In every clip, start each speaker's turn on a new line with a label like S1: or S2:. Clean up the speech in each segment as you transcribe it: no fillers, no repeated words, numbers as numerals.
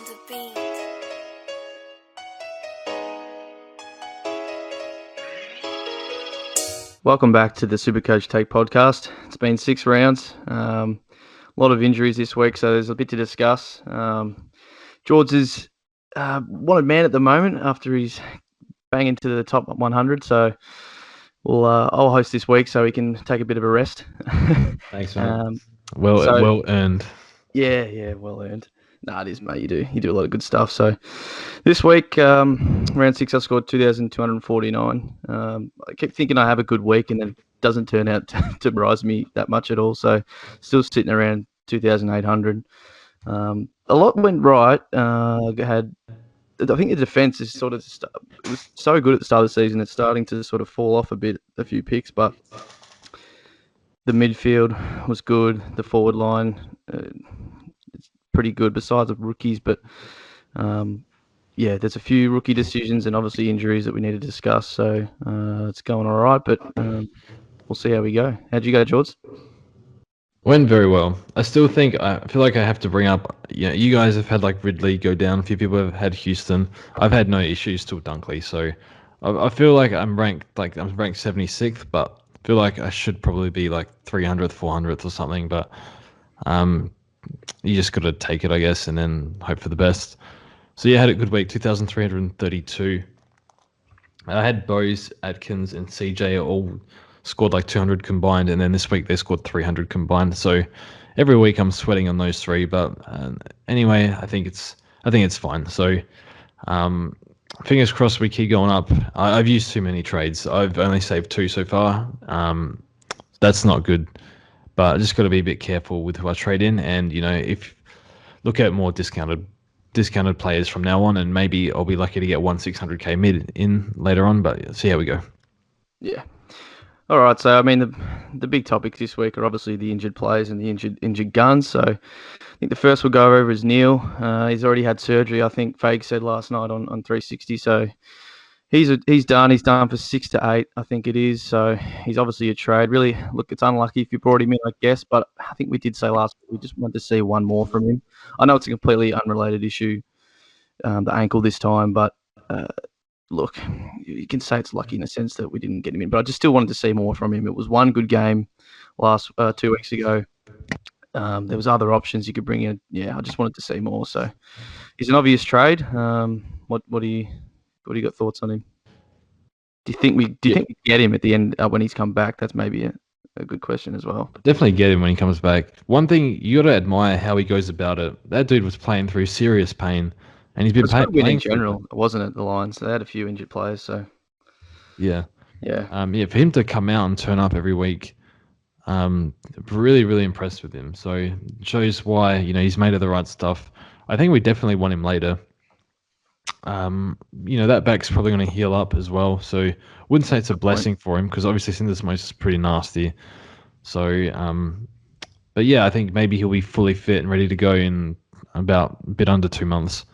S1: on the beat.
S2: Welcome back to the Supercoach Take podcast. It's been 6 rounds. A lot of injuries this week, so there's a bit to discuss. George is wanted man at the moment after he's banging to the top 100. So I'll host this week so he can take a bit of a rest.
S3: Thanks, man. Well earned.
S2: Yeah, well earned. No, it is, mate. You do a lot of good stuff. So this week, round 6, I scored 2,249. I kept thinking I have a good week, and then it doesn't turn out to rise me that much at all. So still sitting around 2,800. A lot went right. I think the defence is sort of it was so good at the start of the season. It's starting to sort of fall off a few picks, but the midfield was good. The forward line, it's pretty good besides the rookies. But there's a few rookie decisions and obviously injuries that we need to discuss. So it's going all right, but we'll see how we go. How'd you go, George?
S3: Went very well. I feel like I have to bring up, you guys have had like Ridley go down. A few people have had Houston. I've had no issues till Dunkley. So I feel like I'm ranked 76th, but I feel like I should probably be like 300th, 400th or something. But you just got to take it, I guess, and then hope for the best. So yeah, I had a good week, 2,332. I had Bose, Atkins, and CJ all scored like 200 combined, and then this week they scored 300 combined. So every week I'm sweating on those three, but anyway, I think it's fine. So fingers crossed we keep going up. I've used too many trades. I've only saved 2 so far. That's not good, but I just got to be a bit careful with who I trade in, and if look at more discounted players from now on, and maybe I'll be lucky to get 600k mid in later on, but see how we go.
S2: Yeah. All right, so I mean the big topics this week are obviously the injured players and the injured guns. So I think the first we'll go over is Neale. He's already had surgery, I think Fague said last night on 360. So he's done. He's done for 6 to 8, I think it is. So he's obviously a trade. Really, look, it's unlucky if you brought him in, I guess. But I think we did say last week we just wanted to see one more from him. I know it's a completely unrelated issue, the ankle this time, but. Look, you can say it's lucky in a sense that we didn't get him in, but I just still wanted to see more from him. It was one good game last 2 weeks ago. There was other options you could bring in. Yeah, I just wanted to see more. So he's an obvious trade. What do you got thoughts on him? Do you think we get him at the end when he's come back? That's maybe a good question as well.
S3: Definitely get him when he comes back. One thing you got to admire how he goes about it. That dude was playing through serious pain. And he's been playing
S2: in general, wasn't it? The Lions, they had a few injured players, so
S3: yeah.
S2: For
S3: him to come out and turn up every week, really, really impressed with him. So it shows why he's made of the right stuff. I think we definitely want him later. That back's probably going to heal up as well. So wouldn't say it's a blessing for him because obviously syndesmosis is pretty nasty. So, but yeah, I think maybe he'll be fully fit and ready to go in about a bit under 2 months.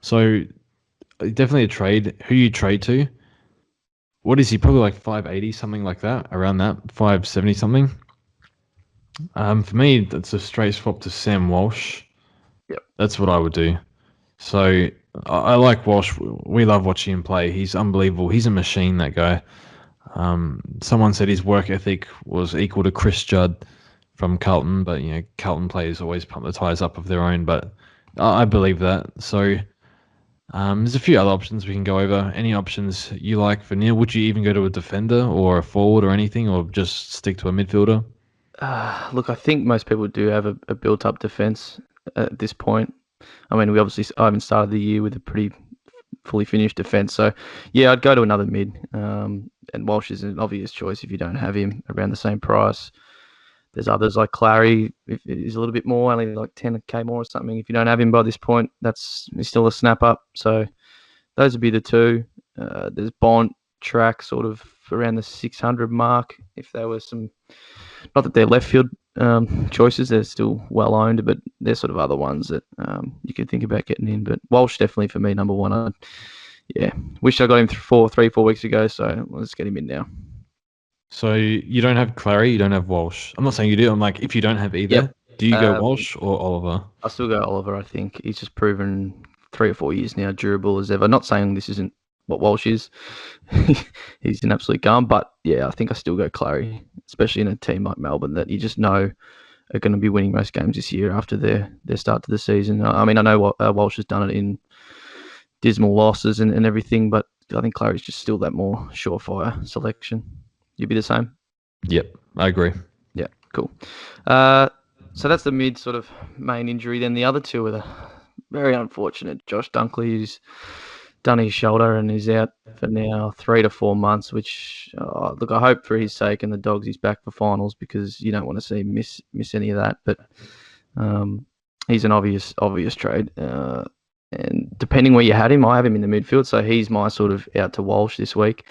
S3: So definitely a trade. Who you trade to? What is he? Probably like 580, something like that, around that, 570 something. For me, it's a straight swap to Sam Walsh.
S2: Yep.
S3: That's what I would do. So I like Walsh. We love watching him play. He's unbelievable. He's a machine, that guy. Someone said his work ethic was equal to Chris Judd from Carlton, but Carlton players always pump the tires up of their own, but I believe that. So there's a few other options we can go over. Any options you like for Neale? Would you even go to a defender or a forward or anything, or just stick to a midfielder?
S2: Look, I think most people do have a built-up defence at this point. I mean, I haven't started the year with a pretty fully finished defence. So, yeah, I'd go to another mid. And Walsh is an obvious choice if you don't have him around the same price. There's others like Clary, if he's a little bit more, only like 10k more or something. If you don't have him by this point, he's still a snap up. So those would be the two. There's Bont, Track, sort of around the 600 mark. If there were some, not that they're left field choices, they're still well owned, but they're sort of other ones that you could think about getting in. But Walsh definitely for me, number one. Wish I got him 3-4 weeks ago. So let's get him in now.
S3: So you don't have Clary, you don't have Walsh. I'm not saying you do. I'm like, if you don't have either, Do you go Walsh or Oliver?
S2: I still go Oliver. I think he's just proven 3 or 4 years now, durable as ever. Not saying this isn't what Walsh is. He's an absolute gun, but yeah, I think I still go Clary, especially in a team like Melbourne that you just know are going to be winning most games this year after their start to the season. I mean, I know what Walsh has done it in dismal losses and everything, but I think Clary's just still that more surefire selection. You'd be the same?
S3: Yep, I agree.
S2: Yeah, cool. So that's the mid sort of main injury. Then the other two are the very unfortunate. Josh Dunkley, who's done his shoulder and is out for now 3 to 4 months, which, look, I hope for his sake and the Dogs he's back for finals because you don't want to see him miss any of that. But he's an obvious trade. And depending where you had him, I have him in the midfield, so he's my sort of out to Walsh this week.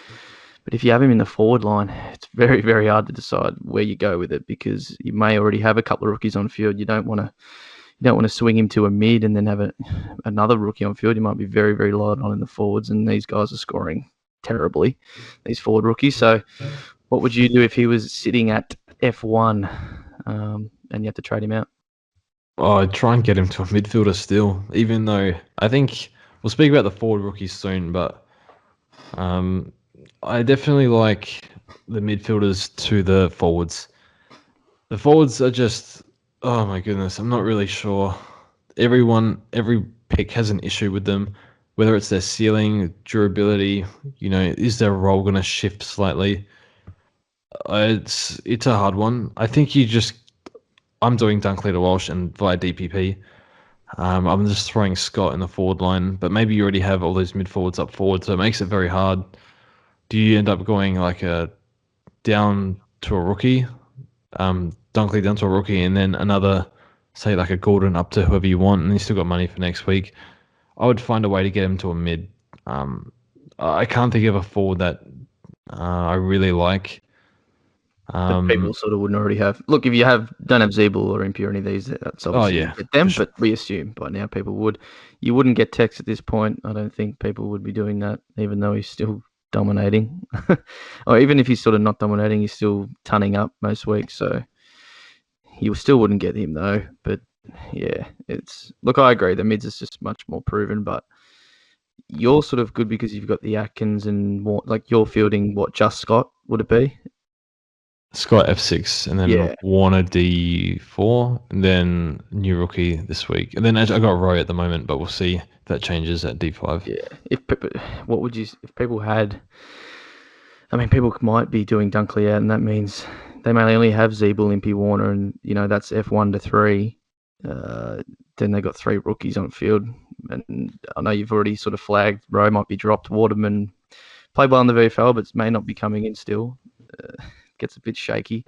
S2: But if you have him in the forward line, it's very, very hard to decide where you go with it because you may already have a couple of rookies on field. You don't want to swing him to a mid and then have another rookie on field. You might be very, very light on in the forwards, and these guys are scoring terribly, these forward rookies. So what would you do if he was sitting at F1 and you had to trade him out?
S3: Oh, I'd try and get him to a midfielder still, even though I think we'll speak about the forward rookies soon, but I definitely like the midfielders to the forwards. The forwards are just, oh my goodness, I'm not really sure. Every pick has an issue with them, whether it's their ceiling, durability, is their role going to shift slightly? It's a hard one. I think I'm doing Dunkley to Walsh and via DPP. I'm just throwing Scott in the forward line, but maybe you already have all those mid forwards up forward, so it makes it very hard. Do you end up going like down to a rookie, Dunkley down to a rookie, and then another, say like a Gordon up to whoever you want, and you still got money for next week? I would find a way to get him to a mid. I can't think of a forward that I really like.
S2: That people sort of wouldn't already have. Look, if you don't have Zeeble or Impure, any of these, that's obviously get them, but we assume by now people would. You wouldn't get Tex at this point. I don't think people would be doing that, even though he's still dominating. Or even if he's sort of not dominating, he's still tunning up most weeks, so you still wouldn't get him though. But yeah, look, I agree. The mids is just much more proven, but you're sort of good because you've got the Atkins and more, like you're fielding just Scott, would it be?
S3: Scott F6 and then Warner D4 and then new rookie this week. And then I got Roy at the moment, but we'll see if that changes at D5.
S2: Yeah. If people had, I mean, people might be doing Dunkley out, and that means they may only have Zeeble, Impy, Warner, and that's F1 to 3. Then they got 3 rookies on field. And I know you've already sort of flagged Roy might be dropped. Waterman played well in the VFL, but may not be coming in still. Gets a bit shaky.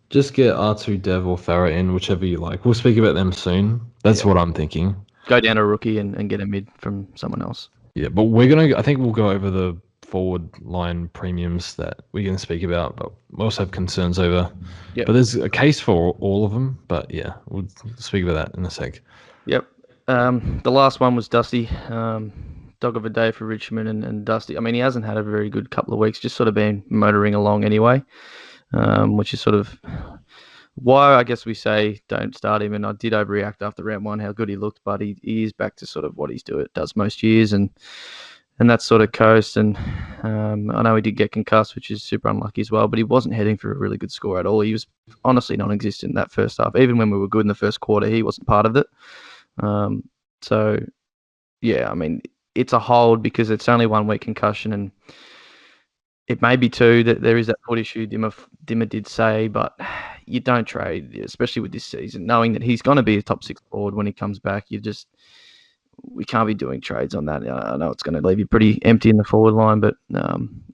S3: Just get R2, Dev, or Farah in, whichever you like. We'll speak about them soon. That's what I'm thinking.
S2: Go down a rookie and get a mid from someone else.
S3: Yeah, but I think we'll go over the forward line premiums that we're going to speak about, but we also have concerns over. Yep. But there's a case for all of them, but yeah, we'll speak about that in a sec.
S2: Yep. The last one was Dusty. Dog of a day for Richmond and Dusty. I mean, he hasn't had a very good couple of weeks, just sort of been motoring along anyway, which is sort of why I guess we say don't start him. And I did overreact after round 1 how good he looked, but he is back to sort of what does most years, and that's sort of coast. And I know he did get concussed, which is super unlucky as well, but he wasn't heading for a really good score at all. He was honestly non-existent in that first half. Even when we were good in the first quarter, he wasn't part of it. So, yeah, I mean, it's a hold because it's only 1 week concussion, and it may be 2 that there is that foot issue Dimmer did say, but you don't trade, especially with this season, knowing that he's going to be a top 6 forward when he comes back. We can't be doing trades on that. I know it's going to leave you pretty empty in the forward line, but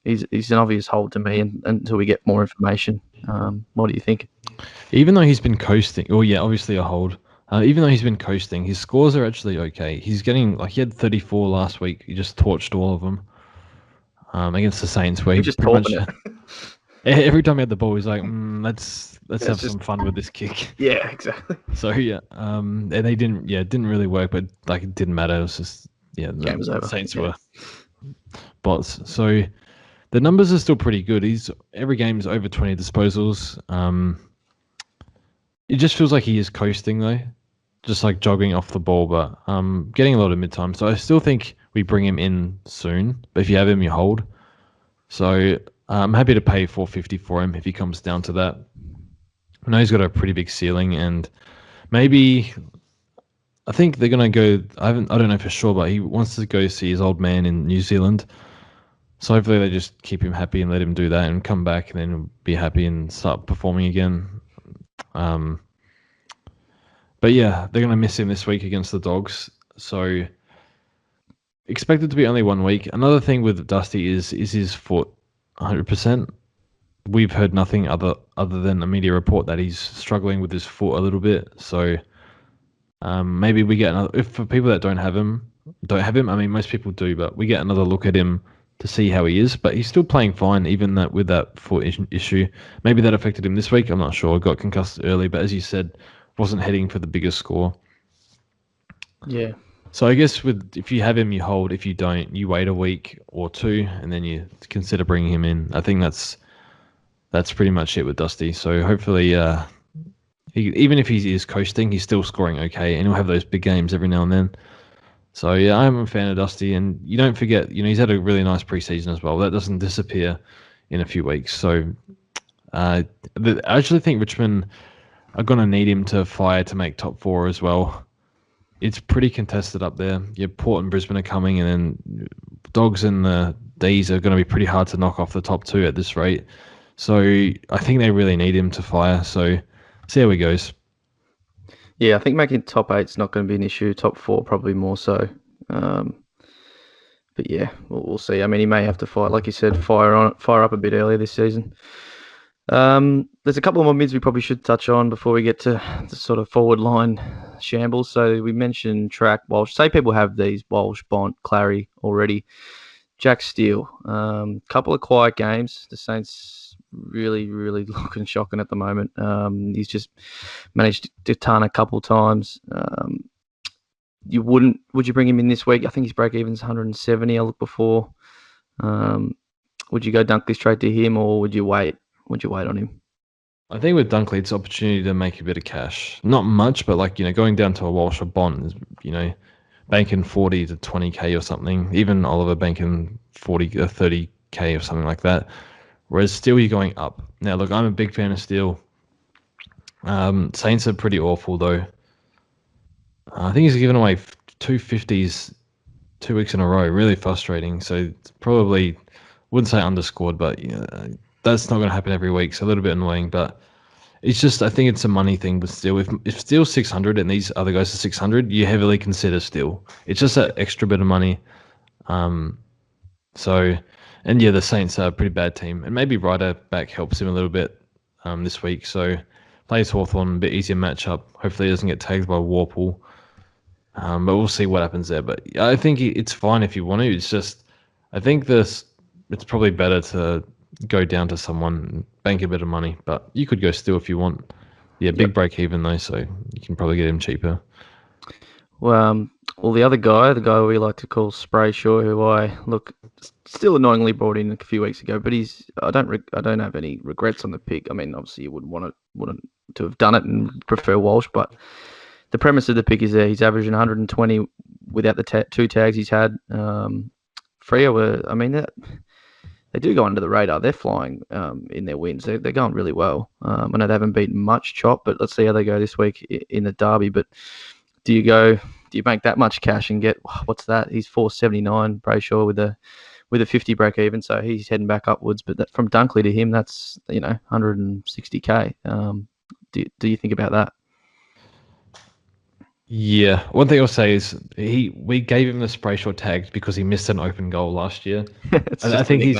S2: he's an obvious hold to me until we get more information. What do you think?
S3: Even though he's been coasting, obviously a hold. Even though he's been coasting, his scores are actually okay. He's getting, he had 34 last week. He just torched all of them against the Saints, where he just pretty much every time he had the ball, he's like, let's have some fun with this kick.
S2: Yeah, exactly.
S3: So and they didn't really work, but it didn't matter. It was just the game was over. Saints were bots. So the numbers are still pretty good. Every game's over 20 disposals. It just feels like he is coasting though, just like jogging off the ball, but getting a lot of mid time. So I still think we bring him in soon. But if you have him, you hold. So I'm happy to pay 450 for him if he comes down to that. I know he's got a pretty big ceiling, and maybe I think they're gonna go. I don't know for sure, but he wants to go see his old man in New Zealand. So hopefully they just keep him happy and let him do that and come back and then be happy and start performing again. Um, but yeah, they're gonna miss him this week against the Dogs. So expected to be only 1 week. Another thing with Dusty is his foot 100%. We've heard nothing other than a media report that he's struggling with his foot a little bit. So maybe we get another. If for people that don't have him. I mean, most people do, but we get another look at him to see how he is. But he's still playing fine, even that with that foot issue. Maybe that affected him this week. I'm not sure. Got concussed early, but as you said, wasn't heading for the biggest score.
S2: Yeah.
S3: So I guess if you have him, you hold. If you don't, you wait a week or two, and then you consider bringing him in. I think that's pretty much it with Dusty. So hopefully, even if he is coasting, he's still scoring okay, and he'll have those big games every now and then. So yeah, I'm a fan of Dusty, and you don't forget, he's had a really nice preseason as well. That doesn't disappear in a few weeks. So I actually think Richmond are going to need him to fire to make top four as well. It's pretty contested up there. Yeah, Port and Brisbane are coming, and then Dogs and the D's are going to be pretty hard to knock off the top two at this rate. So I think they really need him to fire. So see how he goes.
S2: Yeah, I think making top 8's not going to be an issue. Top 4 probably more so. But yeah, we'll see. I mean, he may have to fight, like you said, fire up a bit earlier this season. There's a couple more mids we probably should touch on before we get to the sort of forward line shambles. So we mentioned Track, Walsh. Say people have these, Walsh, Bont, Clary already. Jack Steele. Couple of quiet games. The Saints really, really looking shocking at the moment. He's just managed to ton a couple times. Would you bring him in this week? I think his break even's 170. I looked before. Would you go Dunkley straight to him, or would you wait? Would you wait on him?
S3: I think with Dunkley, it's opportunity to make a bit of cash. Not much, but going down to a Walsh or Bond is, banking 40 to 20k or something. Even Oliver banking 40 or 30k or something like that. Whereas Steele, you're going up. Now, look, I'm a big fan of Steele. Saints are pretty awful though. I think he's given away 250s 2 weeks in a row. Really frustrating. So it's probably, wouldn't say underscored, but that's not going to happen every week. So a little bit annoying, but it's just, I think it's a money thing with Steele. If Steele's 600 and these other guys are 600, you heavily consider Steele. It's just that extra bit of money. And yeah, the Saints are a pretty bad team, and maybe Ryder back helps him a little bit this week. So plays Hawthorn, a bit easier matchup. Hopefully he doesn't get tagged by Warple. But we'll see what happens there. But I think it's fine if you want to. It's just, I think it's probably better to go down to someone and bank a bit of money. But you could go Steele if you want. Yeah, big break even though, so you can probably get him cheaper.
S2: Well, the other guy, the guy we like to call Sprayshaw, who I still annoyingly brought in a few weeks ago, but I don't have any regrets on the pick. I mean, obviously you wouldn't to have done it and prefer Walsh, but the premise of the pick is there. He's averaging 120 without the 2 tags he's had. Freo they do go under the radar. They're flying in their wins. They're going really well. I know they haven't beaten much chop, but let's see how they go this week in the derby. But do you make that much cash and get, what's that? He's 479, Brayshaw with a 50 break even, so he's heading back upwards. But from Dunkley to him, that's 160k. Do you think about that?
S3: Yeah, one thing I'll say is we gave him the Sprayshaw tag because he missed an open goal last year. I think he's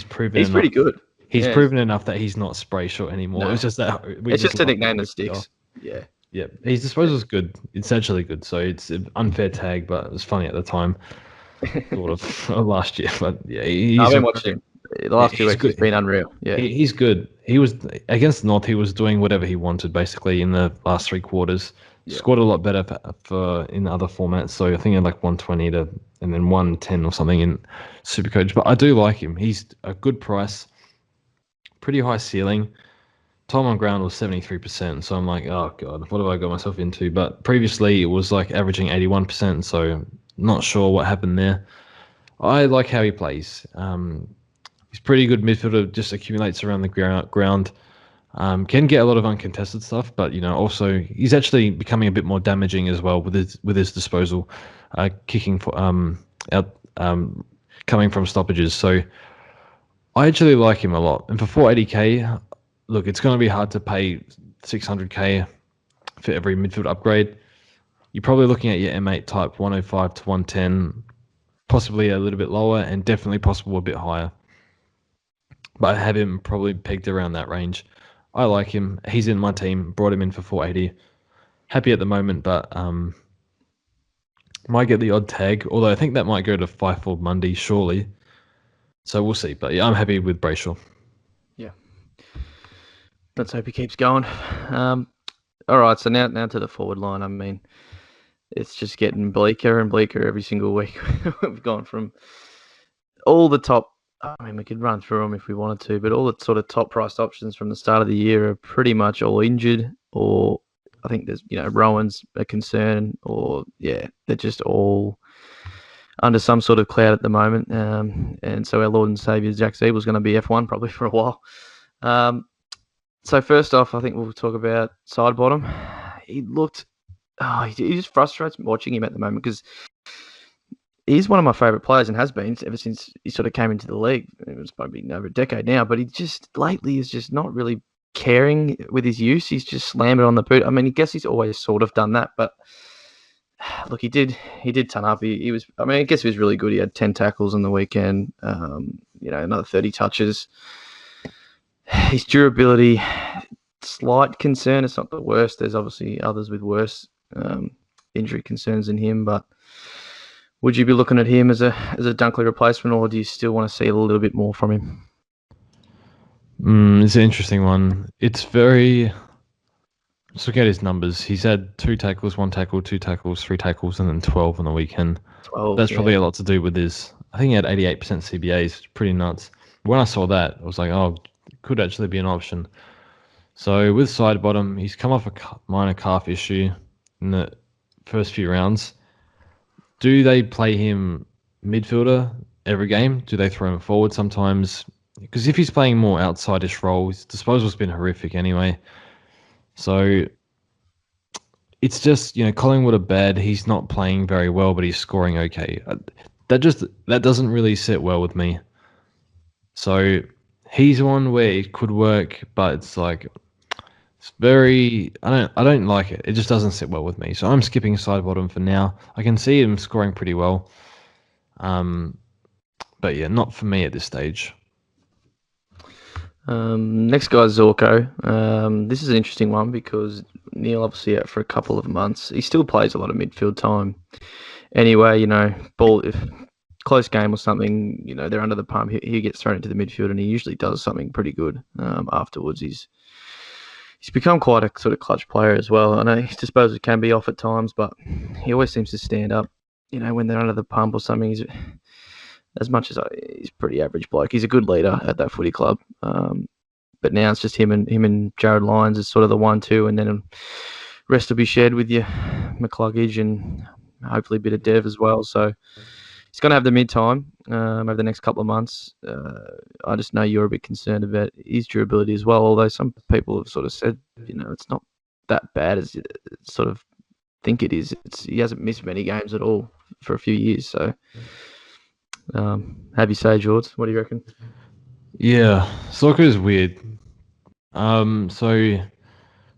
S3: proven
S2: he's pretty good.
S3: He's proven enough that he's not Sprayshaw anymore.
S2: No.
S3: It's just that
S2: it's just a nickname that sticks. Yeah.
S3: Yeah, his disposal's good. It's actually good. So it's an unfair tag, but it was funny at the time, sort of last year. But yeah,
S2: I've been watching him. The last 2 weeks, he's been unreal. Yeah,
S3: he's good. He was against North. He was doing whatever he wanted basically in the last 3 quarters. Yeah. Scored a lot better for in other formats. So I think he had like 120 and then 110 or something in Supercoach. But I do like him. He's a good price, pretty high ceiling. time on ground was 73%. So I'm like, oh God, what have I got myself into? But previously it was like averaging 81%. So not sure what happened there. I like how he plays. He's pretty good midfielder, just accumulates around the ground. Can get a lot of uncontested stuff, but also he's actually becoming a bit more damaging as well with his disposal, kicking for out coming from stoppages. So I actually like him a lot. And for 480k, look, it's going to be hard to pay 600k for every midfield upgrade. You're probably looking at your M8 type 105 to 110, possibly a little bit lower, and definitely possible a bit higher. But I have him probably pegged around that range. I like him. He's in my team. Brought him in for 480. Happy at the moment, but might get the odd tag. Although I think that might go to 5 Monday, surely. So we'll see. But yeah, I'm happy with Brayshaw.
S2: Yeah. Let's hope he keeps going. All right, so now to the forward line. I mean, it's just getting bleaker and bleaker every single week. We've gone from all the top. I mean, we could run through them if we wanted to, but all the sort of top priced options from the start of the year are pretty much all injured, or I think there's, Rowan's a concern, or they're just all under some sort of cloud at the moment. And so our Lord and Saviour Jack Siebel's going to be F1 probably for a while. So first off, I think we'll talk about Sidebottom. He looked, he just frustrates me watching him at the moment because he's one of my favourite players and has been ever since he sort of came into the league. It was probably over a decade now, but he just lately is just not really caring with his use. He's just slamming it on the boot. I mean, I guess he's always sort of done that, but look, he did turn up. He was, I mean, I guess he was really good. He had 10 tackles on the weekend, another 30 touches. His durability, slight concern. It's not the worst. There's obviously others with worse injury concerns than him, but would you be looking at him as a Dunkley replacement, or do you still want to see a little bit more from him?
S3: It's an interesting one. It's very... Let's look at his numbers. He's had 2 tackles, 1 tackle, 2 tackles, 3 tackles, and then 12 on the weekend.
S2: 12.
S3: That's probably a lot to do with his... I think he had 88% CBAs. Pretty nuts. When I saw that, I was like, oh, it could actually be an option. So with Sidebottom, he's come off a minor calf issue in the first few rounds. Do they play him midfielder every game? Do they throw him forward sometimes? Because if he's playing more outside-ish role, his disposal's been horrific anyway. So it's just, Collingwood are bad. He's not playing very well, but he's scoring okay. That doesn't really sit well with me. So he's one where it could work, but it's like... It's very... I don't like it. It just doesn't sit well with me. So I'm skipping Sidebottom for now. I can see him scoring pretty well. But yeah, not for me at this stage.
S2: Next guy is Zorko. This is an interesting one because Neale obviously out for a couple of months. He still plays a lot of midfield time. Anyway, if close game or something, they're under the pump, he gets thrown into the midfield and he usually does something pretty good afterwards. He's become quite a sort of clutch player as well. I know his disposal can be off at times, but he always seems to stand up, when they're under the pump or something. As much as he's pretty average bloke, he's a good leader at that footy club. But now it's just him and Jared Lyons is sort of the 1-2, and then rest will be shared with your McCluggage and hopefully a bit of Dev as well. So he's going to have the mid-time over the next couple of months. I just know you're a bit concerned about his durability as well, although some people have sort of said, it's not that bad as you sort of think it is. He hasn't missed many games at all for a few years. So have you say, George? What do you reckon?
S3: Yeah, soccer is weird. So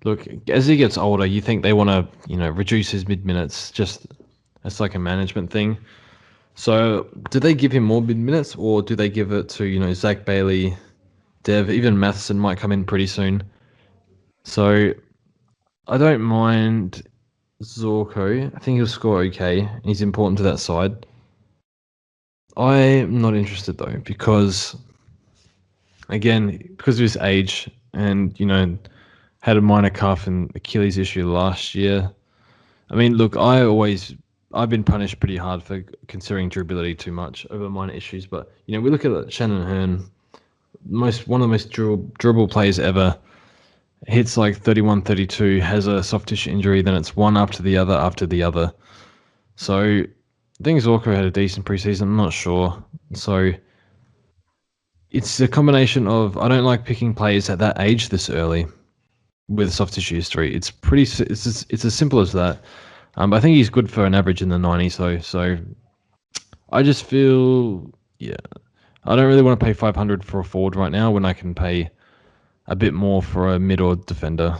S3: look, as he gets older, you think they want to, reduce his mid-minutes, just as like a management thing. So do they give him more mid-minutes, or do they give it to, Zach Bailey, Dev, even Matheson might come in pretty soon. So I don't mind Zorko. I think he'll score okay. He's important to that side. I'm not interested though, because of his age and, had a minor calf and Achilles issue last year. I mean, look, I've been punished pretty hard for considering durability too much over minor issues, but, we look at Shannon Hearn, one of the most durable players ever. hits like 31, 32, has a soft tissue injury, then it's one after the other after the other. So I think Zorko had a decent preseason. I'm not sure. So it's a combination of I don't like picking players at that age this early with soft tissue history. It's as simple as that. I think he's good for an average in the 90s though. So I just feel I don't really want to pay 500 for a forward right now when I can pay a bit more for a mid or defender.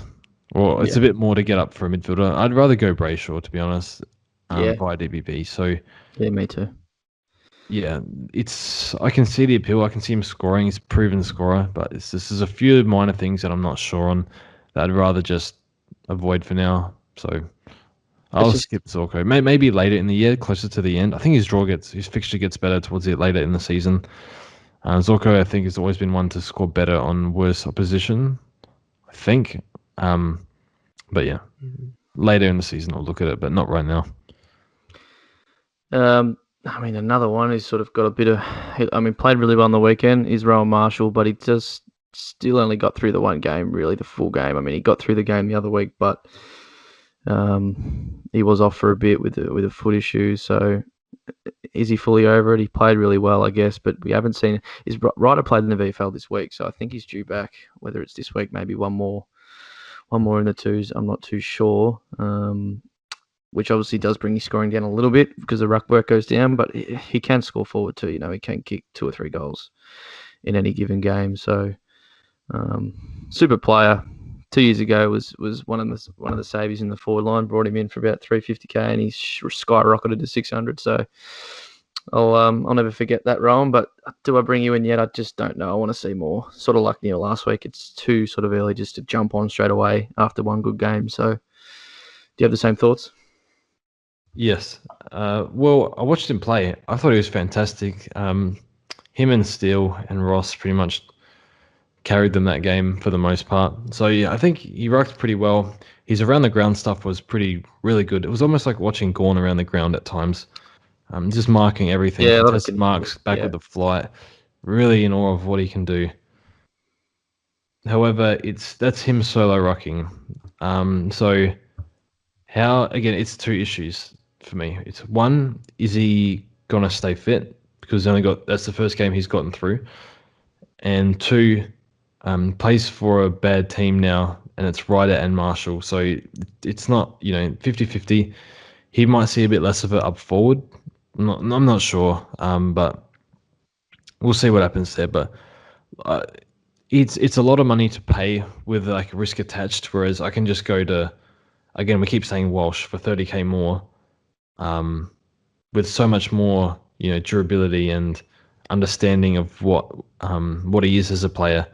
S3: Or it's
S2: Yeah,
S3: a bit more to get up for a midfielder. I'd rather go Brayshaw, to be honest,
S2: yeah,
S3: via DBB. So
S2: yeah, me too.
S3: yeah, I can see the appeal. I can see him scoring. He's a proven scorer, but there's a few minor things that I'm not sure on that I'd rather just avoid for now. So
S2: It's
S3: I'll
S2: just
S3: skip Zorko. Maybe later in the year, closer to the end. I think his fixture gets better towards it later in the season. Zorko, I think, has always been one to score better on worse opposition. I think, but yeah, later in the season I'll look at it, but not right now.
S2: I mean, another one who's sort of got a bit of, I mean, played really well on the weekend is Rowan Marshall, but he just still only got through the one game, really, the full game. I mean, he got through the game the other week, but he was off for a bit with a foot issue. So is he fully over it? He played really well, I guess, but we haven't seen. His Ryder played in the VFL this week, so I think he's due back. Whether it's this week, maybe one more in the twos, I'm not too sure. Which obviously does bring his scoring down a little bit because the ruck work goes down, but he can score forward too. You know, he can kick 2 or 3 goals in any given game. So, super player. 2 years ago was one of the saviors in the forward line. Brought him in for about 350k, and he's skyrocketed to 600. So, I'll never forget that, Rowan. But do I bring you in yet? I just don't know. I want to see more. Sort of like Neale last week. It's too sort of early just to jump on straight away after one good game. So, do you have the same thoughts?
S3: Yes. Well, I watched him play. I thought he was fantastic. Him and Steele and Ross pretty much carried them that game for the most part. So yeah, I think he rucked pretty well. His around the ground stuff was really good. It was almost like watching Gorn around the ground at times. Just marking everything,
S2: Yeah, a lot of
S3: contested
S2: conditioning.
S3: marks, back
S2: Yeah.
S3: with the flight. Really in awe of what he can do. However, that's him solo rucking. So how again? It's two issues for me. It's one: is he gonna stay fit? Because that's the first game he's gotten through, and two, plays for a bad team now, and it's Ryder and Marshall. So it's not 50-50. He might see a bit less of it up forward. I'm not sure, but we'll see what happens there. But uh, it's a lot of money to pay with like risk attached. Whereas I can just go to, again, we keep saying Walsh for 30k more, with so much more durability and understanding of what he is as a player.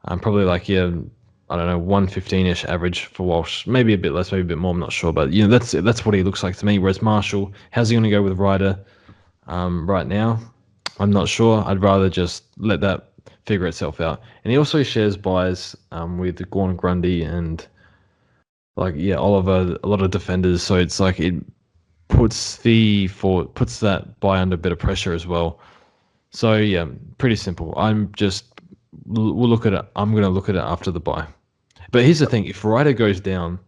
S3: Probably like I don't know, 115-ish average for Walsh, maybe a bit less, maybe a bit more. I'm not sure, but that's what he looks like to me. Whereas Marshall, how's he going to go with Ryder right now? I'm not sure. I'd rather just let that figure itself out. And he also shares buys with Gorn Grundy and Oliver, a lot of defenders. So it's like it puts that buy under a bit of pressure as well. So yeah, pretty simple. We'll look at it. I'm going to look at it after the buy. But here's the thing: if Ryder goes down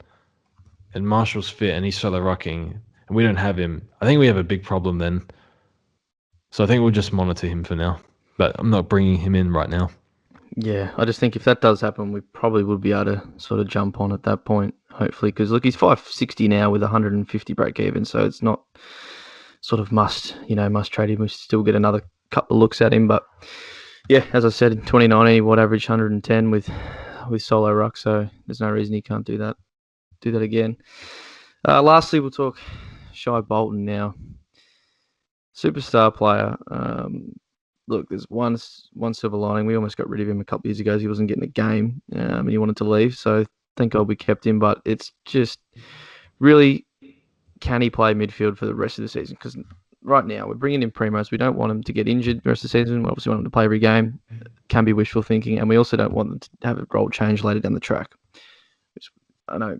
S3: and Marshall's fit and he's solo rucking and we don't have him, I think we have a big problem then. So I think we'll just monitor him for now. But I'm not bringing him in right now.
S2: Yeah, I just think if that does happen, we probably would be able to sort of jump on at that point, hopefully. Because look, he's 560 now with 150 break even, so it's not sort of must trade him. We still get another couple of looks at him, but yeah, as I said, in 2019, what averaged 110 with solo ruck, so there's no reason he can't do that again. Lastly, we'll talk Shy Bolton now. Superstar player. Look, there's one silver lining. We almost got rid of him a couple of years ago. He wasn't getting a game, and he wanted to leave. So thank God we kept him. But it's just really, can he play midfield for the rest of the season? Because right now we're bringing in Primos. We don't want him to get injured the rest of the season. We obviously want him to play every game. Can be wishful thinking, and we also don't want them to have a role change later down the track. Which I know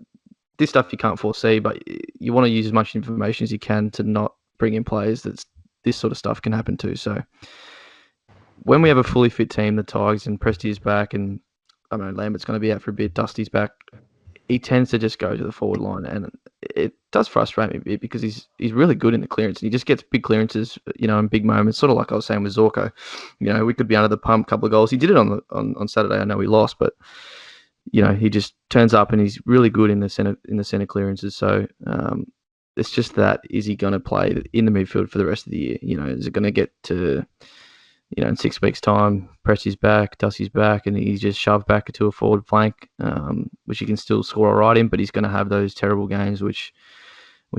S2: this stuff you can't foresee, but you want to use as much information as you can to not bring in players that this sort of stuff can happen to. So when we have a fully fit team, the Tigers and Presti is back, and I don't know, Lambert's going to be out for a bit, Dusty's back, he tends to just go to the forward line, and it does frustrate me a bit because he's really good in the clearance, and he just gets big clearances, in big moments, sort of like I was saying with Zorko. We could be under the pump, couple of goals. He did it on Saturday. I know he lost, but he just turns up and he's really good in the center clearances. So it's just that, is he going to play in the midfield for the rest of the year? Is it going to get to in 6 weeks' time, Pressy's back, Dusty's back, and he's just shoved back to a forward flank, which he can still score all right in, but he's going to have those terrible games, which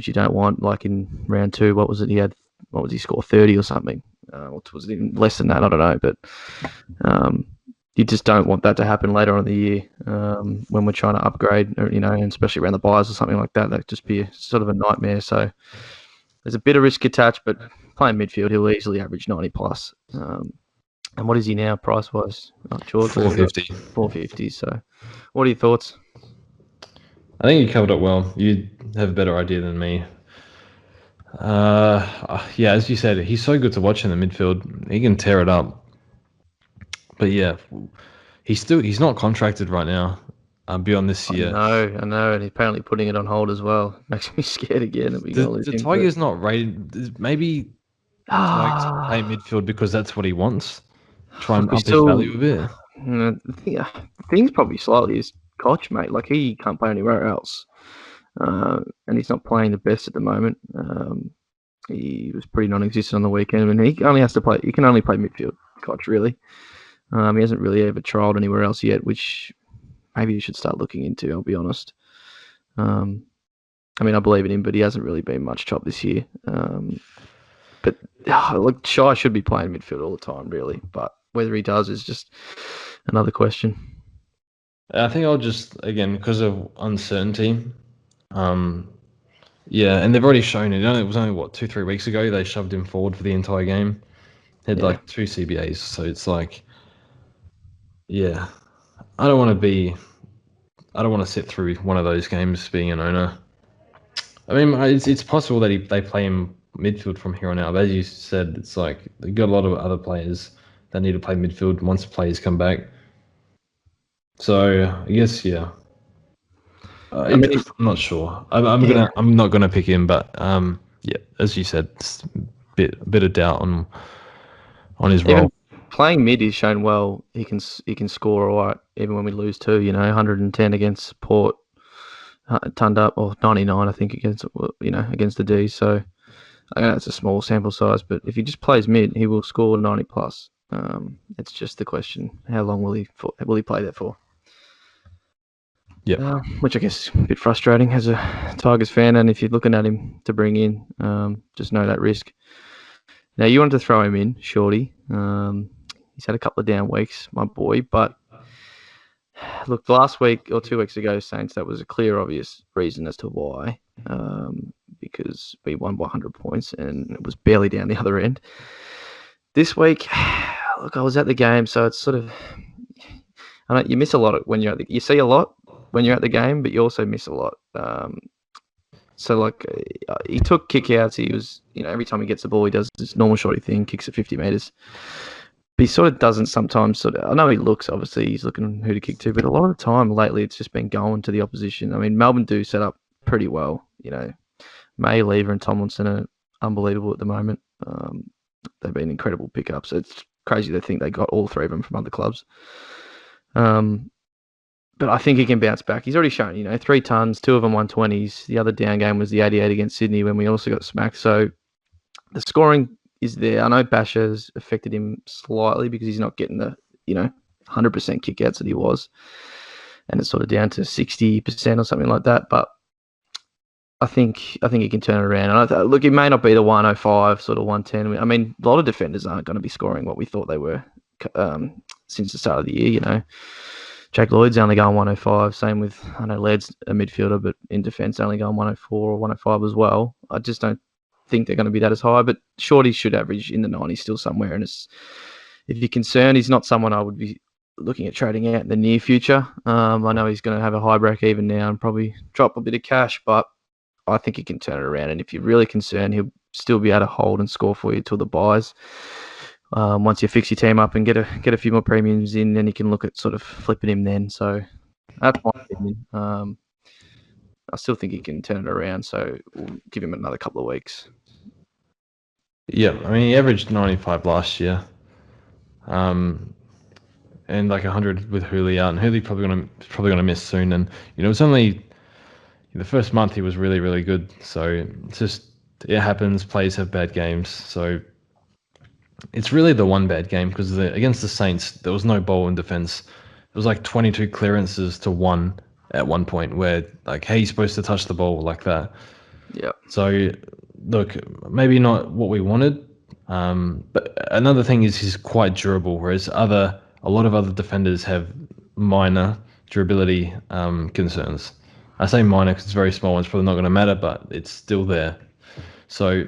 S2: you don't want. Like in round 2, what was it? What was he score? 30 or something? Or was it even less than that? I don't know, but you just don't want that to happen later on in the year when we're trying to upgrade, and especially around the buys or something like that. That'd just be sort of a nightmare. So there's a bit of risk attached, but playing midfield, he'll easily average 90 plus. And what is he now, price wise? Not sure.
S3: 450.
S2: 450. So, what are your thoughts?
S3: I think you covered it well. You have a better idea than me. Yeah, as you said, he's so good to watch in the midfield. He can tear it up. But yeah, he's not contracted right now. Beyond this year.
S2: I know, and he's apparently putting it on hold as well. Makes me scared again that we're going to lose him.
S3: The Tigers not rated. Maybe Tigers play midfield because that's what he wants. Try and up his value a bit.
S2: The thing's probably slightly is Koch, mate. Like, he can't play anywhere else, and he's not playing the best at the moment. He was pretty non-existent on the weekend, and he can only play midfield. Koch, really. He hasn't really ever trialled anywhere else yet, which maybe you should start looking into, I'll be honest. I believe in him, but he hasn't really been much chop this year. But look, Shai should be playing midfield all the time, really. But whether he does is just another question.
S3: I think I'll just, again, because of uncertainty, yeah, and they've already shown it. It was only, 2-3 weeks ago, they shoved him forward for the entire game. Had 2 CBAs, so it's like, yeah, I don't want to sit through one of those games being an owner. It's possible that they play him midfield from here on out. But as you said, it's like they've got a lot of other players that need to play midfield once players come back. So I guess, yeah. I'm not sure. I'm not gonna pick him, but yeah, as you said, it's a bit of doubt on his role.
S2: Playing mid, he's shown well. He can score all right, even when we lose 2. 110 against Port, turned up, or 99, I think, against the D. So I know it's a small sample size, but if he just plays mid, he will score 90 plus. It's just the question: how long will he play that for?
S3: Yeah,
S2: which I guess is a bit frustrating as a Tigers fan, and if you're looking at him to bring in, just know that risk. Now, you wanted to throw him in, Shorty. He's had a couple of down weeks, my boy, but look, last week or 2 weeks ago, Saints, that was a clear, obvious reason as to why, because we won by 100 points and it was barely down the other end. This week, look, I was at the game, so it's sort of, I know you miss a lot when you're you see a lot when you're at the game, but you also miss a lot. So, like, he took kickouts. He was, every time he gets the ball, he does this normal Shorty thing, kicks at 50 metres. But he sort of doesn't sometimes I know he looks, obviously, he's looking who to kick to, but a lot of the time lately it's just been going to the opposition. Melbourne do set up pretty well. May, Lever and Tomlinson are unbelievable at the moment. They've been incredible pickups. It's crazy to think they got all 3 of them from other clubs. But I think he can bounce back. He's already shown, 3 tons, 2 of them 120s. The other down game was the 88 against Sydney when we also got smacked. So the scoring is there. I know Basher's affected him slightly because he's not getting the, 100% kickouts that he was. And it's sort of down to 60% or something like that. But I think he can turn it around. And look, it may not be the 105, sort of 110. A lot of defenders aren't going to be scoring what we thought they were since the start of the year, Jack Lloyd's only going 105. Same with, I know Laird's a midfielder, but in defence only going 104 or 105 as well. I just don't think they're going to be that as high, but Shorty should average in the 90s still somewhere. And if you're concerned, he's not someone I would be looking at trading out in the near future. I know he's going to have a high break even now and probably drop a bit of cash, but I think he can turn it around. And if you're really concerned, he'll still be able to hold and score for you till the buys. once you fix your team up and get a few more premiums in, then you can look at sort of flipping him then. So that's my opinion. I still think he can turn it around, so we'll give him another couple of weeks.
S3: Yeah, I mean, he averaged 95 last year, and like 100 with Hooley out, and Hooley probably gonna miss soon. And it's only the first month he was really really good. So it happens. Players have bad games, so it's really the one bad game because against the Saints there was no ball in defense. It was like 22 clearances to 1 at one point, where like, hey, you're supposed to touch the ball like that.
S2: Yeah.
S3: So, look, maybe not what we wanted, but another thing is he's quite durable, whereas a lot of other defenders have minor durability concerns. I say minor because it's very small. It's probably not going to matter, but it's still there. So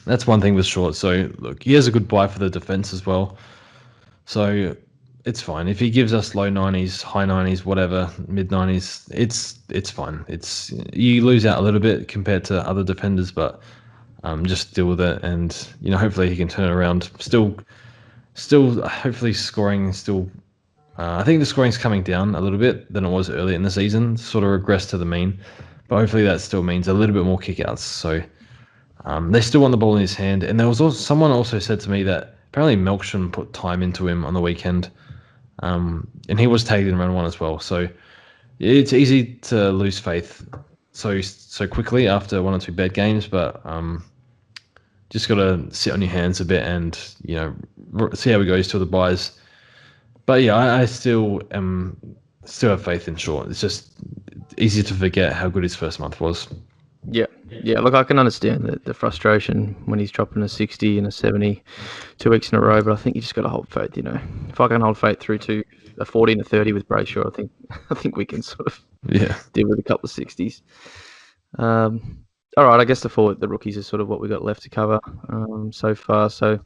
S3: that's one thing with Short. So, look, he has a good buy for the defense as well. So it's fine. If he gives us low 90s, high 90s, whatever, mid 90s, it's fine. You lose out a little bit compared to other defenders, but just deal with it, and hopefully he can turn it around. Still, hopefully scoring still. I think the scoring's coming down a little bit than it was earlier in the season, sort of regressed to the mean, but hopefully that still means a little bit more kickouts. So they still want the ball in his hand, and there was also someone also said to me that apparently Melksham put time into him on the weekend. And he was tagged in round 1 as well. So it's easy to lose faith so quickly after 1 or 2 bad games, but just got to sit on your hands a bit and see how it goes till the buys. But yeah, I still have faith in Short. It's just easy to forget how good his first month was.
S2: Yeah. Look, I can understand the frustration when he's dropping a 60 and a 70 2 weeks in a row, but I think you just got to hold faith. If I can hold faith through to a 40 and a 30 with Brayshaw, I think we can sort of deal with a couple of 60s. All right, I guess the rookies are sort of what we got left to cover so far. So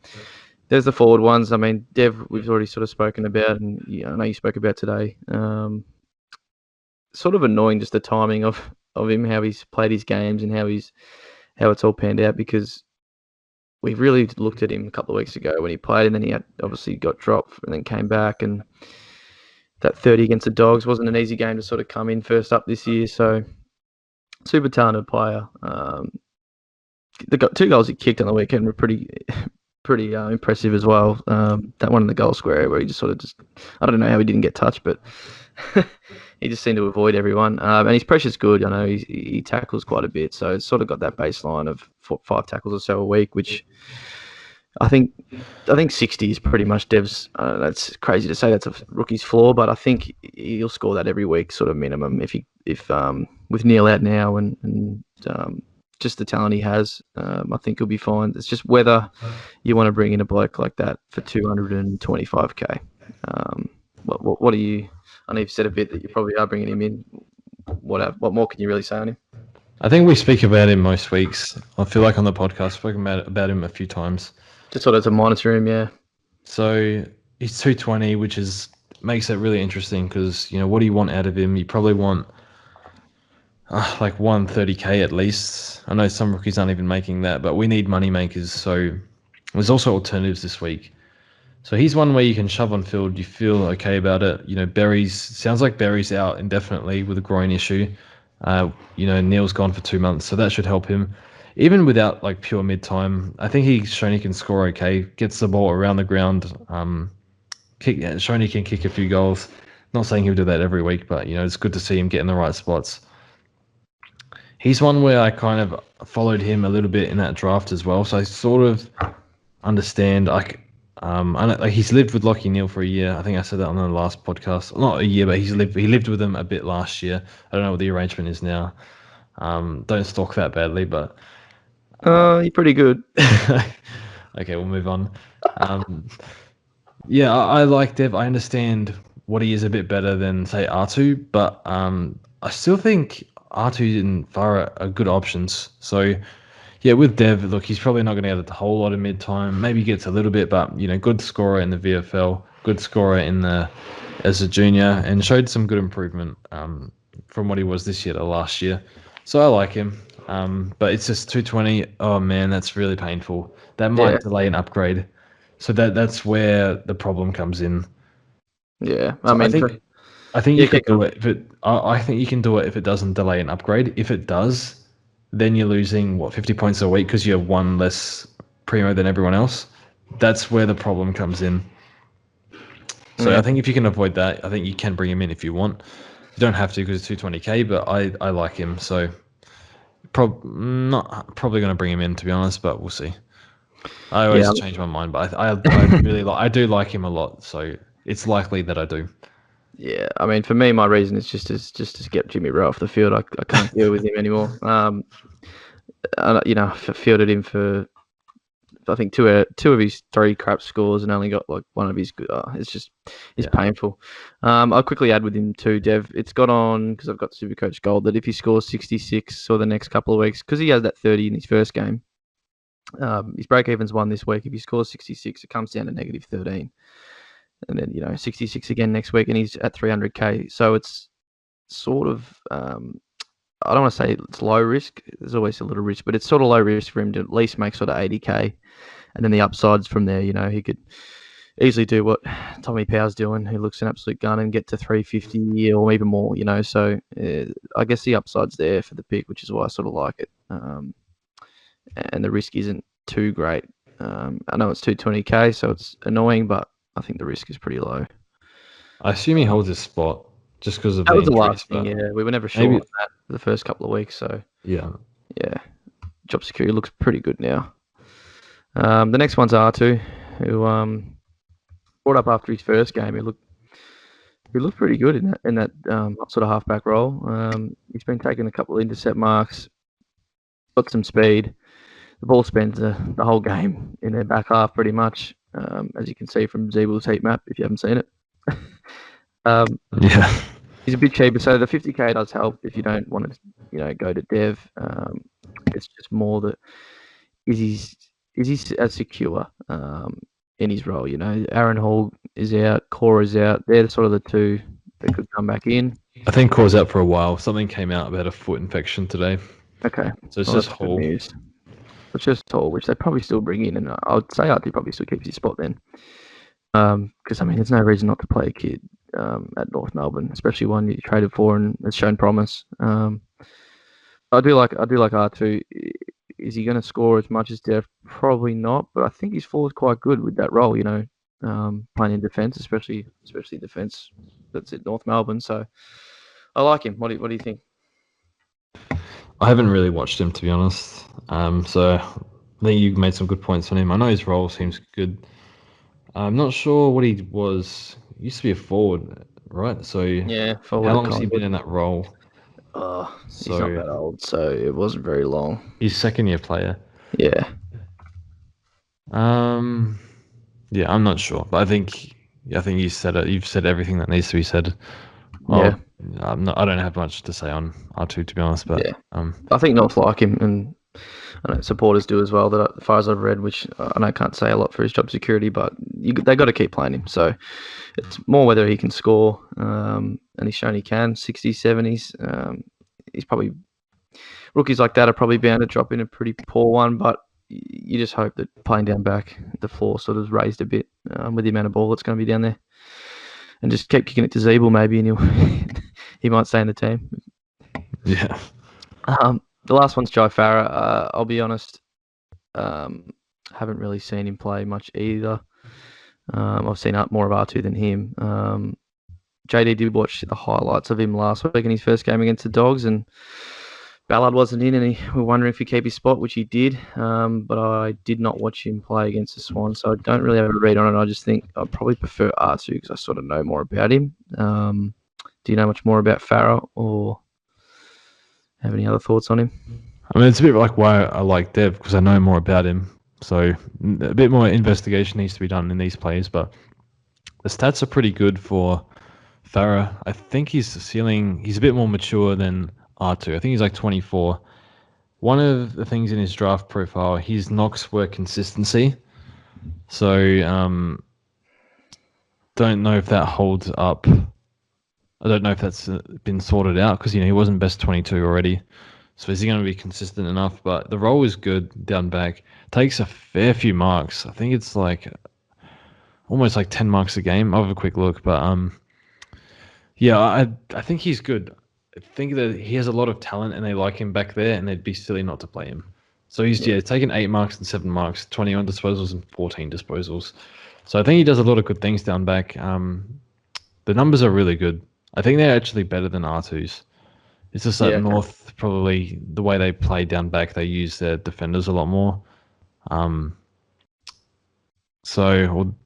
S2: there's the forward ones. I mean, Dev, we've already sort of spoken about, and I know you spoke about today. Sort of annoying just the timing of him, how he's played his games and how it's all panned out, because we really looked at him a couple of weeks ago when he played, and then he had obviously got dropped and then came back, and that 30 against the Dogs wasn't an easy game to sort of come in first up this year. So super talented player. The 2 goals he kicked on the weekend were pretty impressive as well. That one in the goal square where he just I don't know how he didn't get touched, but he just seemed to avoid everyone. And his pressure's good. I know he tackles quite a bit, so it's sort of got that baseline of 5 tackles or so a week, which I think 60 is pretty much Dev's. That's crazy to say that's a rookie's floor, but I think he'll score that every week, sort of minimum. If with Neale out now and just the talent he has, I think he'll be fine. It's just whether you want to bring in a bloke like that for 225k. What are you? I know you've said a bit that you probably are bringing him in. What more can you really say on him?
S3: I think we speak about him most weeks. I feel like on the podcast, spoken about him a few times.
S2: Just sort of to monitor him, yeah.
S3: So he's 220, which makes it really interesting because, what do you want out of him? You probably want like 130k at least. I know some rookies aren't even making that, but we need money makers. So there's also alternatives this week. So he's one where you can shove on field. You feel okay about it. Sounds like Berry's out indefinitely with a groin issue. Neale's gone for 2 months, so that should help him. Even without like pure mid-time, I think he's shown he can score okay. Gets the ball around the ground. Shown he can kick a few goals. Not saying he'll do that every week, but it's good to see him get in the right spots. He's one where I kind of followed him a little bit in that draft as well, so I sort of understand. He's lived with Lockie Neale for a year. I think I said that on the last podcast. Not a year, but he lived with him a bit last year. I don't know what the arrangement is now. Don't stalk that badly, but
S2: you're pretty good.
S3: Okay, we'll move on. Yeah, I like Dev. I understand what he is a bit better than say R2, but I still think R2 and Farah are good options. So yeah, with Dev, look, he's probably not going to get a whole lot of mid-time. Maybe he gets a little bit, but good scorer in the VFL, good scorer as a junior, and showed some good improvement from what he was this year to last year. So I like him, but it's just 220. Oh man, that's really painful. That might delay an upgrade. So that's where the problem comes in.
S2: Yeah,
S3: So I think you could do
S2: going.
S3: it. I think you can do it if it doesn't delay an upgrade. If it does, then you're losing 50 points a week because you have one less primo than everyone else. That's where the problem comes in. So
S2: Yeah.
S3: I think if you can avoid that, I think you can bring him in if you want. You don't have to because it's 220k, but I like him, so not probably going to bring him in, to be honest, but we'll see. I always change my mind, but I really I do like him a lot, so it's likely that I do.
S2: Yeah, I mean, for me, my reason is just to get Jimmy Rowe off the field. I can't deal with him anymore. I fielded him for I think two of his three crap scores and only got like one of his good. It's painful. I'll quickly add with him too, Dev. It's got on because I've got Supercoach Gold that if he scores 66 or the next couple of weeks, because he has that 30 in his first game, his break even's one this week. If he scores 66, it comes down to negative 13, and then 66 again next week, and he's at 300k. So it's sort of I don't want to say it's low risk. There's always a little risk, but it's sort of low risk for him to at least make sort of 80k. And then the upsides from there, he could easily do what Tommy Powell's doing, who looks an absolute gun, and get to 350 or even more, So I guess the upside's there for the pick, which is why I sort of like it. And the risk isn't too great. I know it's 220k, so it's annoying, but I think the risk is pretty low.
S3: I assume he holds his spot just because of
S2: that
S3: the
S2: was the
S3: injuries.
S2: last thing. Yeah, we were never sure on that for the first couple of weeks. So
S3: yeah,
S2: job security looks pretty good now. The next one's R2, who brought up after his first game. He looked pretty good in that sort of halfback role. He's been taking a couple of intercept marks, got some speed. The ball spends the whole game in their back half pretty much, as you can see from Zeebel's heat map if you haven't seen it. He's a bit cheaper, so the 50k does help if you don't want to, go to Dev. It's just more that is he as secure in his role? Aaron Hall is out, Cora's out. They're sort of the two that could come back in.
S3: I think Cora's out for a while. Something came out about a foot infection today.
S2: Okay,
S3: so it's just Hall.
S2: It's just Hall, which they probably still bring in, and I would say Artie probably still keeps his spot then. Because there's no reason not to play a kid at North Melbourne, especially one you traded for and has shown promise. I do like R2. Is he going to score as much as Dev? Probably not, but I think his fall is quite good with that role. Playing in defence, especially defence that's at North Melbourne. So I like him. What do you think?
S3: I haven't really watched him, to be honest. So I think you made some good points on him. I know his role seems good. I'm not sure what he was. He used to be a forward, right? So
S2: forward.
S3: How long has he been in that role?
S2: He's not that old, so it wasn't very long.
S3: He's second-year player.
S2: Yeah.
S3: Yeah, I'm not sure, but I think you said it. You've said everything that needs to be said.
S2: Yeah.
S3: I don't have much to say on R2, to be honest, but
S2: I think North like him, and I know supporters do as well. That as far as I've read, which I can't say a lot for his job security, but they got to keep playing him. So it's more whether he can score, and he's shown he can 60s, 70s. He's probably rookies like that are probably bound to drop in a pretty poor one, but you just hope that playing down back, the floor sort of raised a bit with the amount of ball that's going to be down there, and just keep kicking it to Zeeble maybe, and he might stay in the team.
S3: Yeah.
S2: The last one's Jai Farah. I'll be honest, haven't really seen him play much either. I've seen more of R2 than him. JD did watch the highlights of him last week in his first game against the Dogs, and Ballard wasn't in, and we were wondering if he'd keep his spot, which he did. But I did not watch him play against the Swans, so I don't really have a read on it. I just think I'd probably prefer R2 because I sort of know more about him. Do you know much more about Farah, or have any other thoughts on him?
S3: I mean, it's a bit like why I like Dev, because I know more about him. So a bit more investigation needs to be done in these players, but the stats are pretty good for Farah. I think he's a bit more mature than R2. I think he's like 24. One of the things in his draft profile, his knocks were consistency. So don't know if that holds up. I don't know if that's been sorted out because he wasn't best 22 already. So is he going to be consistent enough? But the role is good down back. Takes a fair few marks. I think it's like almost like 10 marks a game. I'll have a quick look, but yeah, I think he's good. I think that he has a lot of talent, and they like him back there, and they'd be silly not to play him. So he's
S2: Yeah,
S3: taken 8 marks and 7 marks, 21 disposals and 14 disposals. So I think he does a lot of good things down back. The numbers are really good. I think they're actually better than R2's. It's just that
S2: yeah, okay.
S3: North, probably the way they play down back, they use their defenders a lot more. Or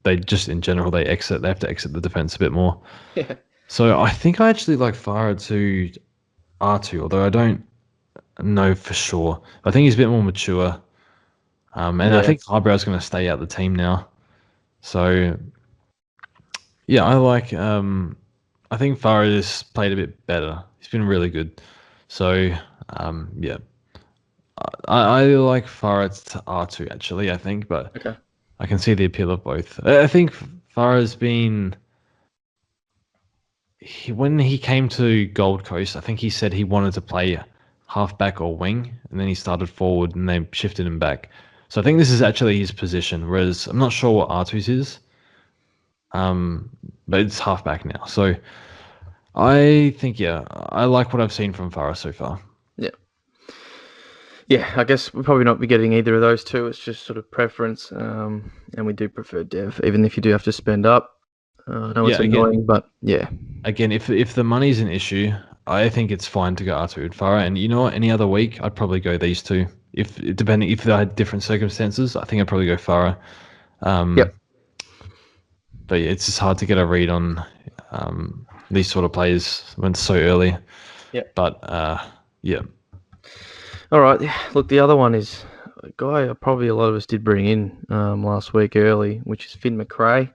S3: they just in general they have to exit the defense a bit more.
S2: Yeah,
S3: So I think I actually like Farah to R2, although I don't know for sure. I think he's a bit more mature. And I
S2: yeah,
S3: think Highbrow's going to stay out the team now. So yeah, I think Farah has played a bit better. He's been really good. So yeah, I like Farah to R2 actually. I think, but
S2: okay.
S3: I can see the appeal of both. I think Farah's been. When he came to Gold Coast, I think he said he wanted to play halfback or wing, and then he started forward, and they shifted him back. So I think this is actually his position. Whereas I'm not sure what Artu's is, but it's halfback now. So I think I like what I've seen from Farah so far.
S2: Yeah. Yeah, I guess we'll probably not be getting either of those two. It's just sort of preference, and we do prefer Dev, even if you do have to spend up. I know
S3: Yeah,
S2: it's annoying, but yeah,
S3: again, if the money's an issue, I think it's fine to go Artu and Farah. And you know what? Any other week, I'd probably go these two. If they had different circumstances, I think I'd probably go Farah.
S2: yep,
S3: But yeah, it's just hard to get a read on these sort of players when it's so early.
S2: yep.
S3: But yeah,
S2: All right. Look, the other one is a guy probably a lot of us did bring in last week early, which is Finn Mcrae,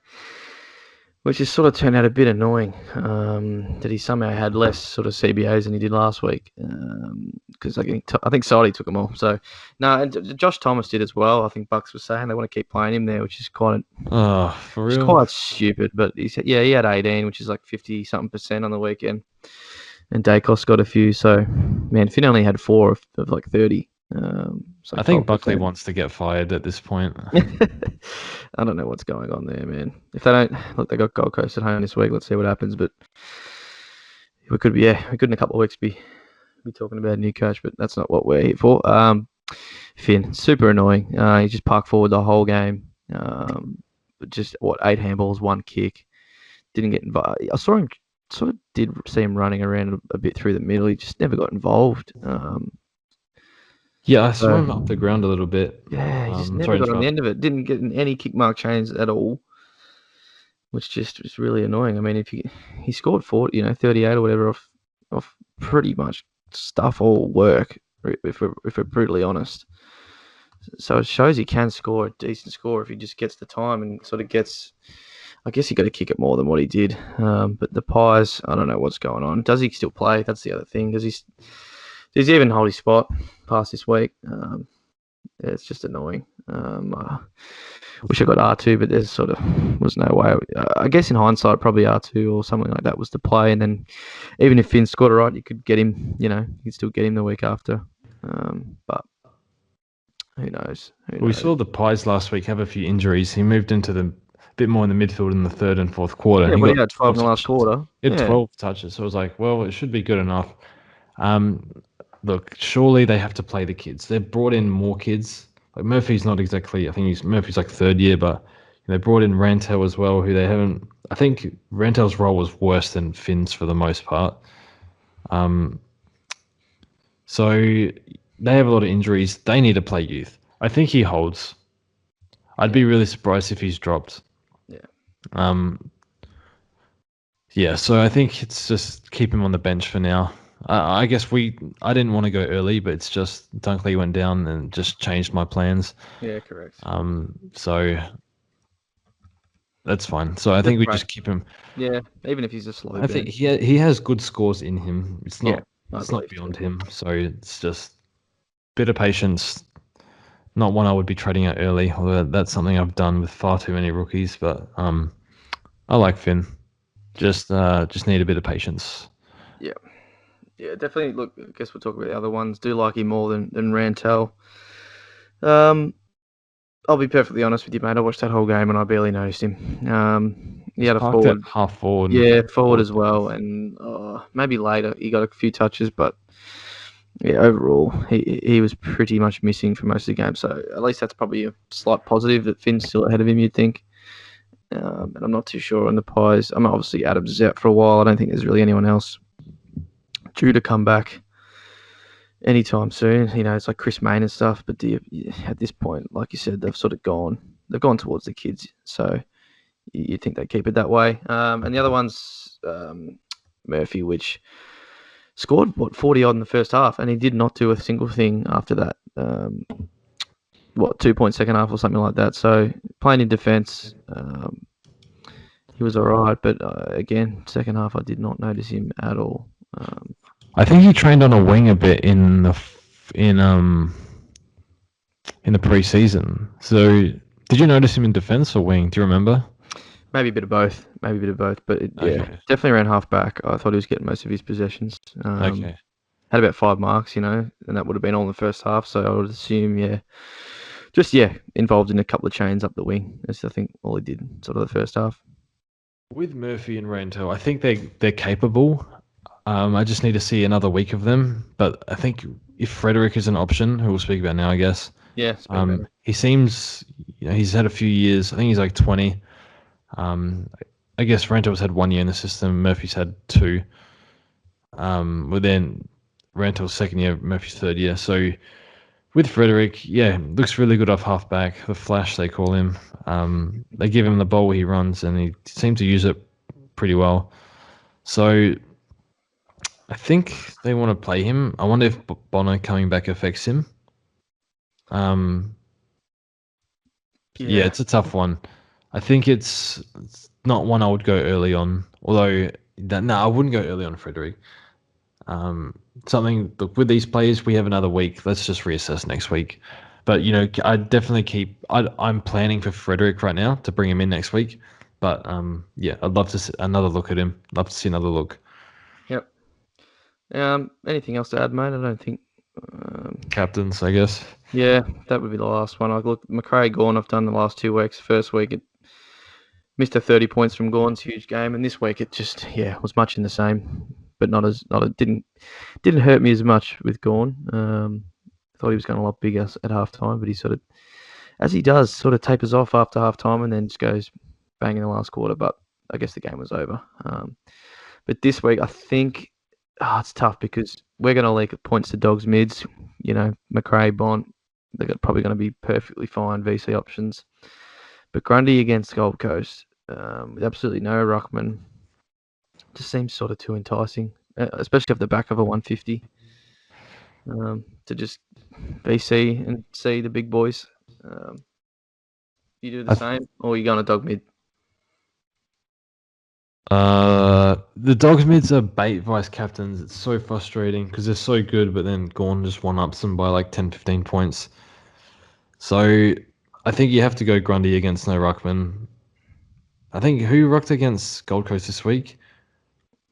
S2: which has sort of turned out a bit annoying that he somehow had less sort of CBAs than he did last week because I think Soddy took them all. So no, and Josh Thomas did as well. I think Bucks was saying they want to keep playing him there, which is
S3: for real.
S2: quite stupid. But he said, yeah, he had 18, which is like 50 something percent on the weekend, and Dacos got a few. So man, Finn only had 4 of like 30. So
S3: I think
S2: 12%.
S3: Buckley wants to get fired at this point.
S2: I don't know what's going on there, man. If they don't look, they got Gold Coast at home this week. Let's see what happens. But we could in a couple of weeks be talking about a new coach, but that's not what we're here for. Finn, super annoying. He just parked forward the whole game. Just 8 handballs, 1 kick. Didn't get involved. I saw him. Sort of did see him running around a bit through the middle. He just never got involved.
S3: Yeah, I saw him up the ground a little bit.
S2: Yeah, he just never
S3: sorry to
S2: got on the
S3: interrupt.
S2: end of it. Didn't get in any kick mark chains at all, which just was really annoying. I mean, if he scored 40, 38 or whatever off pretty much stuff all work, if we're brutally honest. So it shows he can score a decent score if he just gets the time and sort of gets. I guess he got to kick it more than what he did. But the Pies, I don't know what's going on. Does he still play? That's the other thing. Does he even hold his spot past this week? Yeah, it's just annoying. I wish I got R2, but there's sort of was no way. I guess in hindsight, probably R2 or something like that was the play. And then even if Finn scored it right, you could get him. You could still get him the week after. But who knows?
S3: We saw the Pies last week have a few injuries. He moved into the bit more in the midfield in the third and fourth quarter.
S2: Yeah,
S3: He
S2: but
S3: got
S2: he had 12 in the last
S3: touches.
S2: quarter.
S3: He had
S2: Yeah,
S3: 12 touches. So I was like, well, it should be good enough. Look, surely they have to play the kids. They've brought in more kids. Like Murphy's not exactly. I think Murphy's like third year, but they brought in Rantel as well, who they haven't. I think Rantel's role was worse than Finn's for the most part. So they have a lot of injuries. They need to play youth. I think he holds. I'd be really surprised if he's dropped.
S2: yeah,
S3: Yeah, so I think it's just keep him on the bench for now. I guess I didn't want to go early, but it's just Dunkley went down and just changed my plans.
S2: yeah, correct.
S3: So that's fine. So I
S2: With
S3: think we
S2: Brad,
S3: just keep him.
S2: yeah, even if he's a slow
S3: I think
S2: bench.
S3: he has good scores in him.
S2: Yeah, I
S3: It's not
S2: believe
S3: beyond
S2: so.
S3: him. So it's just bit of patience. Not one I would be trading out early, although that's something I've done with far too many rookies. But I like Finn. Just need a bit of patience.
S2: Yeah. Yeah, definitely. Look, I guess we'll talk about the other ones. Do like him more than Rantel. I'll be perfectly honest with you, mate. I watched that whole game and I barely noticed him. He had a
S3: Parked at
S2: forward,
S3: half forward.
S2: yeah, forward
S3: Forward.
S2: as well, and maybe later he got a few touches, but yeah, overall he was pretty much missing for most of the game. So at least that's probably a slight positive that Finn's still ahead of him. You'd think. And I'm not too sure on the Pies. I mean, obviously Adams is out for a while. I don't think there's really anyone else due to come back anytime soon. It's like Chris Mayne and stuff. But at this point, like you said, they've sort of gone. They've gone towards the kids. So you'd think they'd keep it that way. And the other one's Murphy, which scored 40 odd in the first half, and he did not do a single thing after that. 2-point second half or something like that. So playing in defence, he was all right, but again, second half I did not notice him at all.
S3: I think he trained on a wing a bit in the pre-season. So did you notice him in defence or wing? Do you remember?
S2: Maybe a bit of both. But
S3: Okay.
S2: definitely around half back. I thought he was getting most of his possessions.
S3: Okay.
S2: Had about 5 marks, and that would have been all in the first half. So I would assume, involved in a couple of chains up the wing. That's I think all he did sort of the first half.
S3: With Murphy and Ranto, I think they're capable. I just need to see another week of them. But I think if Frederick is an option, who we'll speak about now, I guess.
S2: Yeah.
S3: He seems, he's had a few years. I think he's like 20. I guess Ranto's had 1 year in the system. Murphy's had 2. But then Ranto's second year, Murphy's third year. So with Frederick, looks really good off halfback. The Flash, they call him. They give him the ball he runs, and he seems to use it pretty well. So I think they want to play him. I wonder if Bono coming back affects him. It's a tough one. I think it's not one I would go early on. Although, I wouldn't go early on Frederick. Look, with these players, we have another week. Let's just reassess next week. But I definitely I'm planning for Frederick right now to bring him in next week. But I'd love to see another look at him. Love to see another look.
S2: Yep. Anything else to add, mate? I don't think.
S3: Captains, I guess.
S2: Yeah, that would be the last one. Mcrae Gawn. I've done the last 2 weeks. First week it missed 30 points from Gawn's huge game, and this week it just was much in the same, but didn't hurt me as much with Gawn. Thought he was going a lot bigger at halftime, but he sort of, as he does, sort of tapers off after halftime and then just goes bang in the last quarter. But I guess the game was over. But this week I think it's tough because we're going to leak points to Dogs mids. Mcrae, Bont, they're probably going to be perfectly fine VC options. But Grundy against Gold Coast, with absolutely no ruckman, just seems sort of too enticing, especially off the back of a 150. To just VC and see the big boys. You do the same, or you going to dog mid?
S3: The Dogs mids are bait vice captains. It's so frustrating because they're so good, but then Gawn just one-ups them by like 10, 15 points. So I think you have to go Grundy against no ruckman. I think who rucked against Gold Coast this week?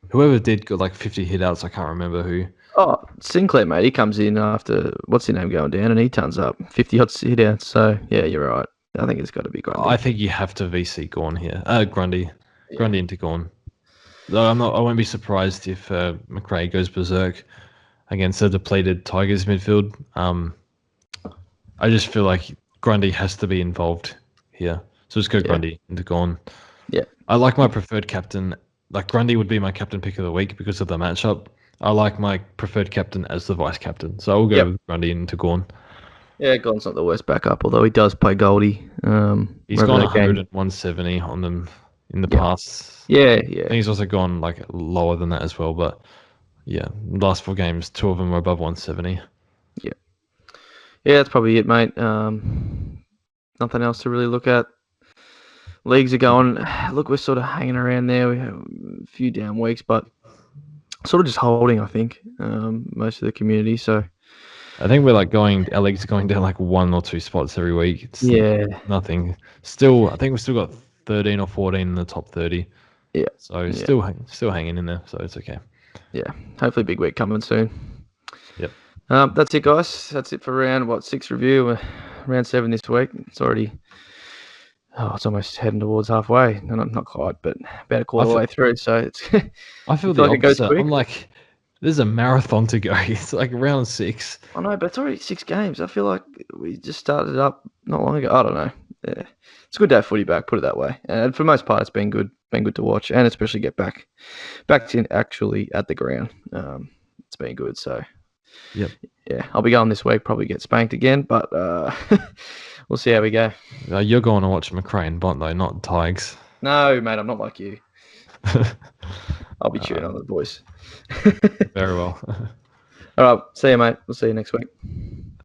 S3: Whoever did got like 50 hit-outs. I can't remember who.
S2: Oh, Sinclair, mate. He comes in after, what's his name, going down, and he turns up 50 hot hit-outs. So, yeah, you're right. I think it's got to be Grundy.
S3: I think you have to VC Gawn here. Grundy. Yeah. Grundy into Gawn. Though I won't be surprised if Mcrae goes berserk against a depleted Tigers midfield. I just feel like Grundy has to be involved here. So just go Grundy into Gawn.
S2: Yeah.
S3: I like my preferred captain. Like Grundy would be my captain pick of the week because of the matchup. I like my preferred captain as the vice captain. So I'll go with Grundy into Gawn.
S2: Yeah, Gawn's not the worst backup, although he does play Goldie.
S3: He's gone 100 and 170 on them in the past.
S2: Yeah.
S3: I think he's also gone like lower than that as well. But last 4 games, 2 of them were above 170.
S2: Yeah, that's probably it, mate. Nothing else to really look at. Leagues are going. Look, we're sort of hanging around there. We have a few down weeks, but sort of just holding, I think, most of the community. So
S3: I think we're like our leagues are going down like 1 or 2 spots every week. It's nothing. Still, I think we've still got 13 or 14 in the top 30.
S2: Yeah.
S3: So still hanging in there. So it's okay.
S2: Yeah. Hopefully, big week coming soon.
S3: Yep.
S2: That's it, guys. That's it for round 6 review. round 7 this week. It's already, it's almost heading towards halfway. No, not quite, but about a quarter
S3: I
S2: of the
S3: feel,
S2: way through. So it's
S3: I
S2: you
S3: feel
S2: feel
S3: the
S2: like it goes
S3: opposite.
S2: quick.
S3: I'm like, there's a marathon to go. It's like round 6.
S2: I know, but it's already 6 games. I feel like we just started up not long ago. I don't know. Yeah. It's a good day of footy back, put it that way. And for the most part, it's been good to watch, and especially get back to actually at the ground. It's been good. So
S3: Yep.
S2: yeah, I'll be going this week. Probably get spanked again, but we'll see how we go.
S3: You're going to watch Mcrae and Bont, though, not Tigers.
S2: No, mate, I'm not like you. I'll be cheering on the boys.
S3: Very well.
S2: All right, see you, mate. We'll see you next week.